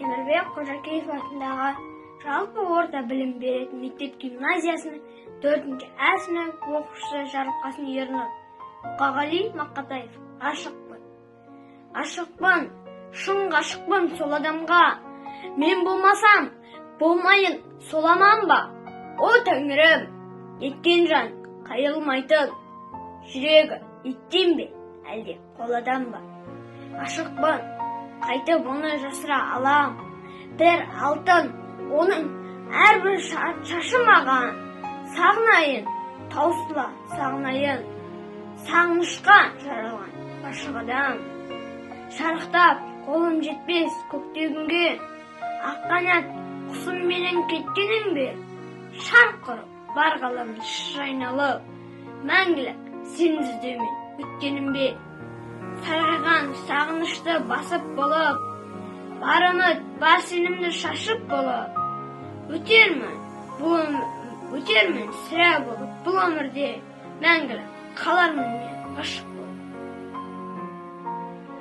Темірбек Қожакеев атындағы жалпы орта білім беретін мектеп-гимназиясының 4-ші А сынып оқушысы Жарылқасын Ернұр. Мұқағали Мақатаев. Ашықпын, шын ғашықпын сол адамға. Мен болмасам, болмайын соламан ба? О Тәңірім, еткен жан қайылмайтын. Жүрегі еттен бе, әлде қоладан ба? Ашықпын, қайтып оны жасыра алам. Бір алтын, оның әрбір шашы маған. Сағынайын, таусыла сағынайын. Сағынышқа жаралған ғашық адам. Шарықтап, қолым жетпес көктегінге. Аққанат, құсым менен кеткенің бе? Шарқ ұрып, бар ғаламды шайналып. Мәңгілік сен іздеумен өткенім бе? Сарғайған сағынышты басып болып, бар үміт, бар сенімді шашып болып. Өтермін сірә болып бұл өмірде, мәңгілік қалармын мен ғашық.